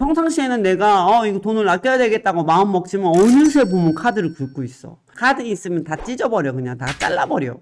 평상시에는 내가 이거 돈을 아껴야 되겠다고 마음 먹지만 어느새 보면 카드를 긁고 있어. 카드 있으면 다 찢어버려. 그냥 다 잘라버려.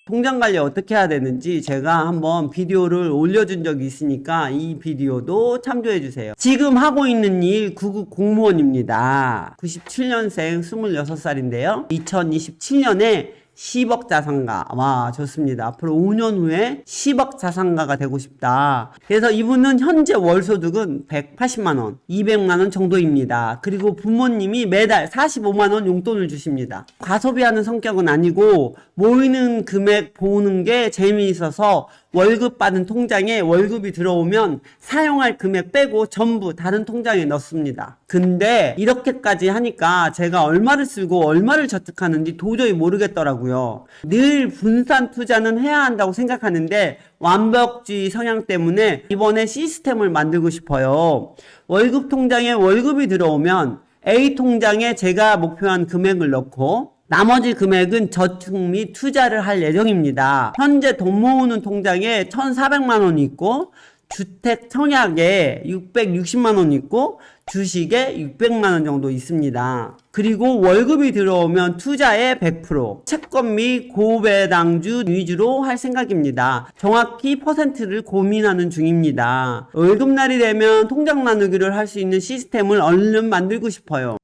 통장 관리 어떻게 해야 되는지 제가 한번 비디오를 올려준 적이 있으니까 이 비디오도 참조해 주세요. 지금 하고 있는 일 9급 공무원입니다. 97년생 26살인데요. 2027년에 10억 자산가. 와, 좋습니다. 앞으로 5년 후에 10억 자산가가 되고 싶다. 그래서 이분은 현재 월소득은 180만원, 200만원 정도입니다. 그리고 부모님이 매달 45만원 용돈을 주십니다. 과소비하는 성격은 아니고 모이는 금액 보는 게 재미있어서 월급 받은 통장에 월급이 들어오면 사용할 금액 빼고 전부 다른 통장에 넣습니다. 근데 이렇게까지 하니까 제가 얼마를 쓰고 얼마를 저축하는지 도저히 모르겠더라고요. 늘 분산 투자는 해야 한다고 생각하는데 완벽주의 성향 때문에 이번에 시스템을 만들고 싶어요. 월급 통장에 월급이 들어오면 A 통장에 제가 목표한 금액을 넣고 나머지 금액은 저축 및 투자를 할 예정입니다. 현재 돈 모으는 통장에 1,400만원이 있고 주택 청약에 660만원 있고 주식에 600만원 정도 있습니다. 그리고 월급이 들어오면 투자에 100%, 채권 및 고배당주 위주로 할 생각입니다. 정확히 퍼센트를 고민하는 중입니다. 월급날이 되면 통장 나누기를 할 수 있는 시스템을 얼른 만들고 싶어요.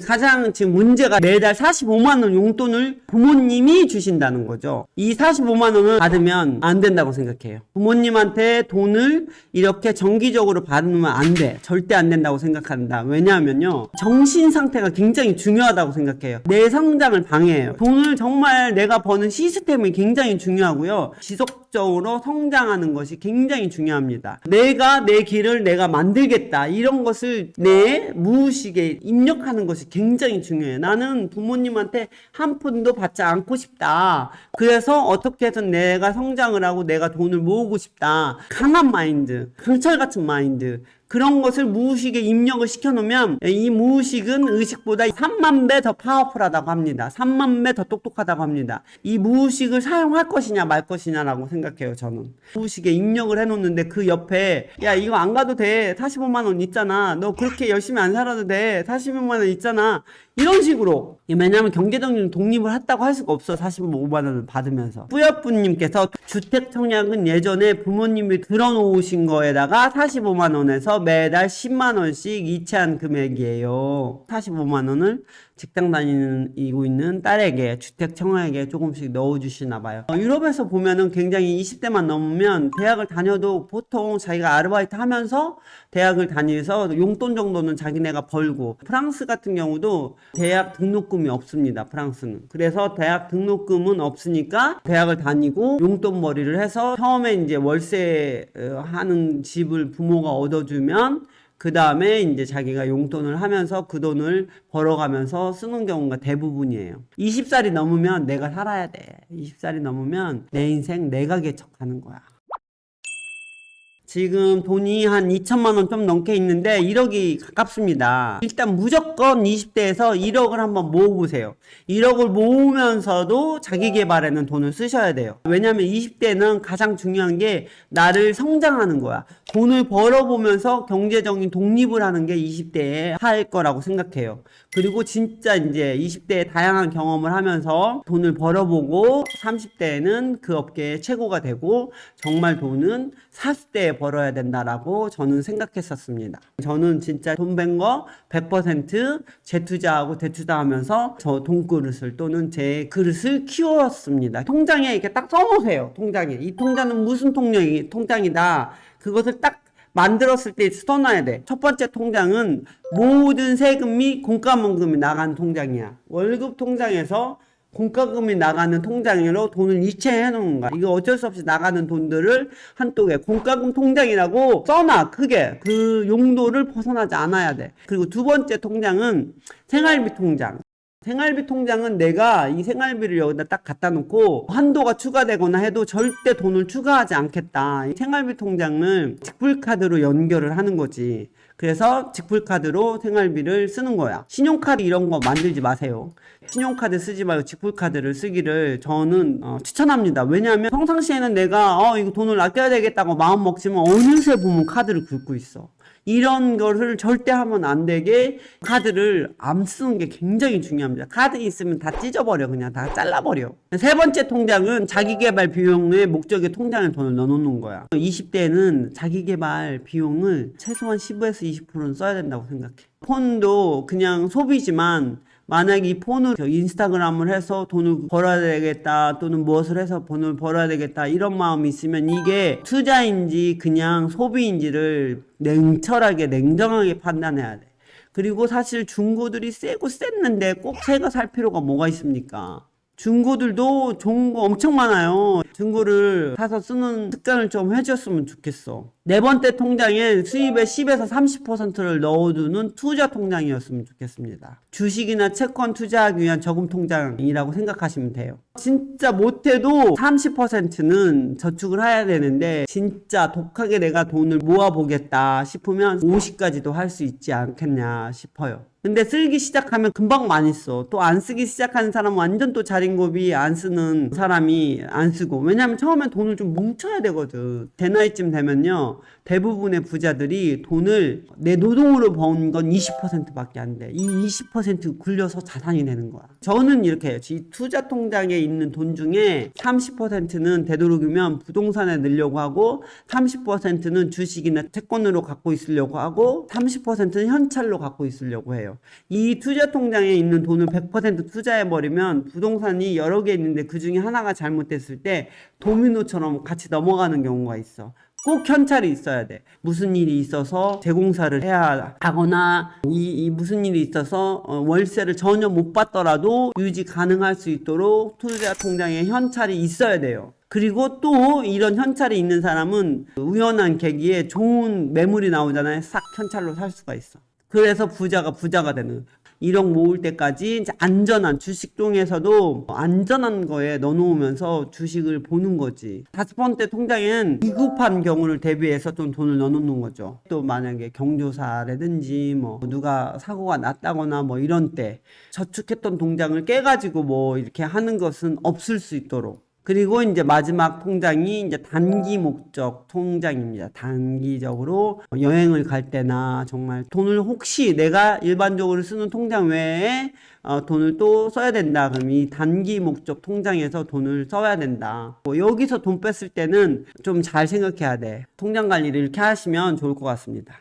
가장 지금 문제가 매달 45만원 용돈을 부모님이 주신다는 거죠. 이 45만원을 받으면 안 된다고 생각해요. 부모님한테 돈을 이렇게 정기적으로 받으면 안 돼. 절대 안 된다고 생각한다. 왜냐하면요, 정신 상태가 굉장히 중요하다고 생각해요. 내 성장을 방해해요. 돈을 정말 내가 버는 시스템이 굉장히 중요하고요. 지속적으로 성장하는 것이 굉장히 중요합니다. 내가 내 길을 내가 만들겠다. 이런 것을 내 무의식에 입력하는 것이 굉장히 중요해요. 나는 부모님한테 한 푼도 받지 않고 싶다. 그래서 어떻게 해서 내가 성장을 하고 내가 돈을 모으고 싶다. 강한 마인드, 강철 같은 마인드. 그런 것을 무의식에 입력을 시켜놓으면 이 무의식은 의식보다 3만 배 더 파워풀하다고 합니다. 3만 배 더 똑똑하다고 합니다. 이 무의식을 사용할 것이냐 말 것이냐라고 생각해요. 저는 무의식에 입력을 해놓는데 그 옆에 야 이거 안 가도 돼. 45만원 있잖아. 너 그렇게 열심히 안 살아도 돼. 45만원 있잖아. 이런 식으로. 왜냐하면 경제적인 독립을 했다고 할 수가 없어. 45만원을 받으면서. 뿌여뿌님께서 주택 청약은 예전에 부모님이 들어놓으신 거에다가 45만원에서 매달 10만원씩 이체한 금액이에요. 45만원을 직장 다니고 있는 딸에게 주택 청약에 조금씩 넣어주시나 봐요. 유럽에서 보면은 굉장히 20대만 넘으면 대학을 다녀도 보통 자기가 아르바이트 하면서 대학을 다니면서 용돈 정도는 자기네가 벌고, 프랑스 같은 경우도 대학 등록금이 없습니다. 프랑스는. 그래서 대학 등록금은 없으니까 대학을 다니고 용돈벌이를 해서 처음에 이제 월세 하는 집을 부모가 얻어주면 그 다음에 이제 자기가 용돈을 하면서 그 돈을 벌어가면서 쓰는 경우가 대부분이에요. 20살이 넘으면 내가 살아야 돼. 20살이 넘으면 내 인생 내가 개척하는 거야. 지금 돈이 한 2천만원 좀 넘게 있는데 1억이 가깝습니다. 일단 무조건 20대에서 1억을 한번 모으보세요. 1억을 모으면서도 자기 개발에는 돈을 쓰셔야 돼요. 왜냐면 20대는 가장 중요한 게 나를 성장하는 거야. 돈을 벌어보면서 경제적인 독립을 하는 게 20대에 할 거라고 생각해요. 그리고 진짜 이제 20대에 다양한 경험을 하면서 돈을 벌어보고 30대에는 그 업계의 최고가 되고 정말 돈은 40대에 벌어야 된다라고 저는 생각했었습니다. 저는 진짜 돈 번 거 100% 재투자하고 대투자하면서 저 돈그릇을 또는 제 그릇을 키웠습니다. 통장에 이렇게 딱 써놓으세요. 통장에. 이 통장은 무슨 통장이다. 그것을 딱 만들었을 때 써놔야 돼. 첫 번째 통장은 모든 세금 및 공과금이 나가는 통장이야. 월급 통장에서 공과금이 나가는 통장으로 돈을 이체해 놓는 거야. 이거 어쩔 수 없이 나가는 돈들을 한쪽에 공과금 통장이라고 써놔. 크게. 그 용도를 벗어나지 않아야 돼. 그리고 두 번째 통장은 생활비 통장. 생활비 통장은 내가 이 생활비를 여기다 딱 갖다 놓고 한도가 추가되거나 해도 절대 돈을 추가하지 않겠다. 이 생활비 통장을 직불카드로 연결을 하는 거지. 그래서 직불카드로 생활비를 쓰는 거야. 신용카드 이런 거 만들지 마세요. 신용카드 쓰지 말고 직불카드를 쓰기를 저는 추천합니다. 왜냐하면 평상시에는 내가 이거 돈을 아껴야 되겠다고 마음 먹지만 어느새 보면 카드를 긁고 있어. 이런 것을 절대 하면 안 되게 카드를 안 쓰는 게 굉장히 중요합니다. 카드 있으면 다 찢어버려. 그냥 다 잘라버려. 세 번째 통장은 자기개발 비용의 목적의 통장에 돈을 넣어놓는 거야. 20대는 자기개발 비용을 최소한 15에서 20%는 써야 된다고 생각해. 폰도 그냥 소비지만 만약에 이 폰으로 인스타그램을 해서 돈을 벌어야 되겠다 또는 무엇을 해서 돈을 벌어야 되겠다 이런 마음이 있으면 이게 투자인지 그냥 소비인지를 냉철하게 냉정하게 판단해야 돼. 그리고 사실 중고들이 세고 셌는데 꼭 새거 살 필요가 뭐가 있습니까? 중고들도 좋은 거 엄청 많아요. 중고를 사서 쓰는 습관을 좀 해줬으면 좋겠어. 네 번째 통장에 수입의 10에서 30%를 넣어두는 투자 통장이었으면 좋겠습니다. 주식이나 채권 투자하기 위한 저금 통장이라고 생각하시면 돼요. 진짜 못해도 30%는 저축을 해야 되는데 진짜 독하게 내가 돈을 모아보겠다 싶으면 50까지도 할 수 있지 않겠냐 싶어요. 근데 쓰기 시작하면 금방 많이 써. 또 안 쓰기 시작하는 사람은 완전 또 자린고비 안 쓰는 사람이 안 쓰고. 왜냐면 처음엔 돈을 좀 뭉쳐야 되거든. 제 나이쯤 되면요. 대부분의 부자들이 돈을 내 노동으로 번 건 20%밖에 안 돼. 이 20% 굴려서 자산이 되는 거야. 저는 이렇게 해요. 이 투자 통장에 있는 돈 중에 30%는 되도록이면 부동산에 넣으려고 하고 30%는 주식이나 채권으로 갖고 있으려고 하고 30%는 현찰로 갖고 있으려고 해요. 이 투자 통장에 있는 돈을 100% 투자해버리면 부동산이 여러 개 있는데 그 중에 하나가 잘못됐을 때 도미노처럼 같이 넘어가는 경우가 있어. 꼭 현찰이 있어야 돼. 무슨 일이 있어서 재공사를 해야 하거나 무슨 일이 있어서 월세를 전혀 못 받더라도 유지 가능할 수 있도록 투자 통장에 현찰이 있어야 돼요. 그리고 또 이런 현찰이 있는 사람은 우연한 계기에 좋은 매물이 나오잖아요. 싹 현찰로 살 수가 있어. 그래서 부자가 되는. 1억 모을 때까지 이제 안전한 주식 중에서도 안전한 거에 넣어놓으면서 주식을 보는 거지. 5번째 통장엔 위급한 경우를 대비해서 좀 돈을 넣어놓는 거죠. 또 만약에 경조사라든지 뭐 누가 사고가 났다거나 뭐 이런 때 저축했던 통장을 깨가지고 뭐 이렇게 하는 것은 없을 수 있도록. 그리고 이제 마지막 통장이 이제 단기 목적 통장입니다. 단기적으로 여행을 갈 때나 정말 돈을 혹시 내가 일반적으로 쓰는 통장 외에 돈을 또 써야 된다. 그럼 이 단기 목적 통장에서 돈을 써야 된다. 여기서 돈 뺐을 때는 좀 잘 생각해야 돼. 통장 관리를 이렇게 하시면 좋을 것 같습니다.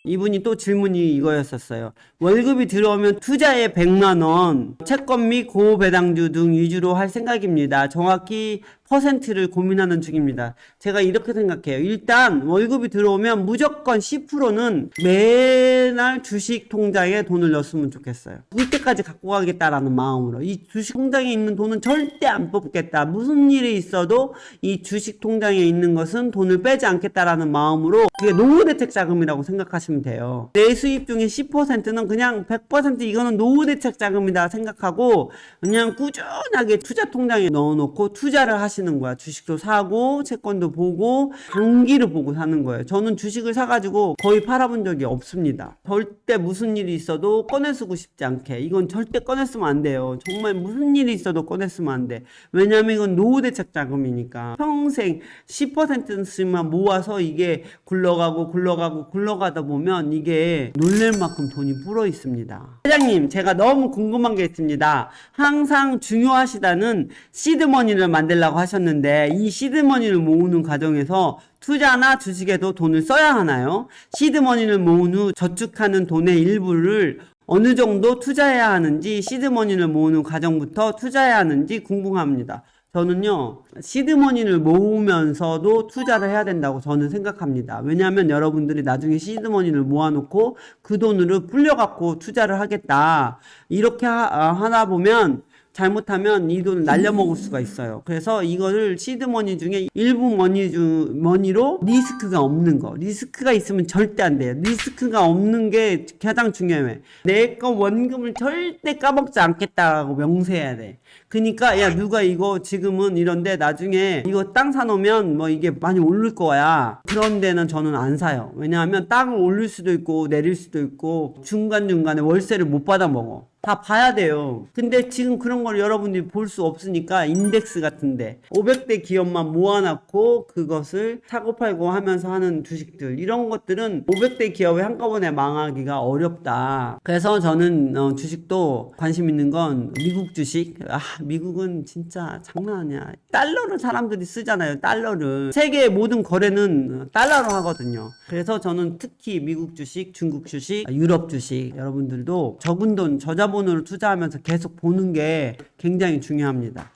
이분이 또 질문이 이거였었어요. 월급이 들어오면 투자에 100만원, 채권 및 고배당주 등 위주로 할 생각입니다. 정확히 퍼센트를 고민하는 중입니다. 제가 이렇게 생각해요. 일단 월급이 들어오면 무조건 10%는 매날 주식 통장에 돈을 넣었으면 좋겠어요. 이때까지 갖고 가겠다라는 마음으로. 이 주식 통장에 있는 돈은 절대 안 뽑겠다. 무슨 일이 있어도 이 주식 통장에 있는 것은 돈을 빼지 않겠다라는 마음으로 그게 노후대책 자금이라고 생각하시면 돼요. 내 수입 중에 10%는 그냥 100% 이거는 노후대책 자금이다 생각하고 그냥 꾸준하게 투자 통장에 넣어놓고 투자를 하시는 거야. 주식도 사고 채권도 보고 장기를 보고 사는 거예요. 저는 주식을 사가지고 거의 팔아본 적이 없습니다. 절대 무슨 일이 있어도 꺼내쓰고 싶지 않게. 이건 절대 꺼냈으면 안 돼요. 정말 무슨 일이 있어도 꺼냈으면 안 돼. 왜냐면 이건 노후대책 자금이니까 평생 10%씩만 모아서 이게 굴러가다 보면 이게 놀랄 만큼 돈이 불어 있습니다. 회장님, 제가 너무 궁금한 게 있습니다. 항상 중요하시다는 시드머니를 만들라고 하셨는데 이 시드머니를 모으는 과정에서 투자나 주식에도 돈을 써야 하나요? 시드머니를 모은 후 저축하는 돈의 일부를 어느 정도 투자해야 하는지, 시드머니를 모으는 과정부터 투자해야 하는지 궁금합니다. 저는요, 시드머니를 모으면서도 투자를 해야 된다고 저는 생각합니다. 왜냐하면 여러분들이 나중에 시드머니를 모아놓고 그 돈으로 불려갖고 투자를 하겠다. 이렇게 하다 보면 잘못하면 이 돈을 날려먹을 수가 있어요. 그래서 이거를 시드머니 중에 일부 머니로 리스크가 없는 거. 리스크가 있으면 절대 안 돼요. 리스크가 없는 게 가장 중요해. 내 거 원금을 절대 까먹지 않겠다고 명세해야 돼. 그러니까 야 누가 이거 지금은 이런데 나중에 이거 땅 사놓으면 뭐 이게 많이 오를 거야. 그런 데는 저는 안 사요. 왜냐하면 땅을 올릴 수도 있고 내릴 수도 있고 중간중간에 월세를 못 받아 먹어. 다 봐야 돼요. 근데 지금 그런 걸 여러분들이 볼 수 없으니까 인덱스 같은데 500대 기업만 모아놨고 그것을 사고 팔고 하면서 하는 주식들, 이런 것들은 500대 기업이 한꺼번에 망하기가 어렵다. 그래서 저는 주식도 관심 있는 건 미국 주식. 미국은 진짜 장난 아니야. 달러를 사람들이 쓰잖아요. 달러를. 세계의 모든 거래는 달러로 하거든요. 그래서 저는 특히 미국 주식, 중국 주식, 유럽 주식, 여러분들도 적은 돈 저자본으로 투자하면서 계속 보는 게 굉장히 중요합니다.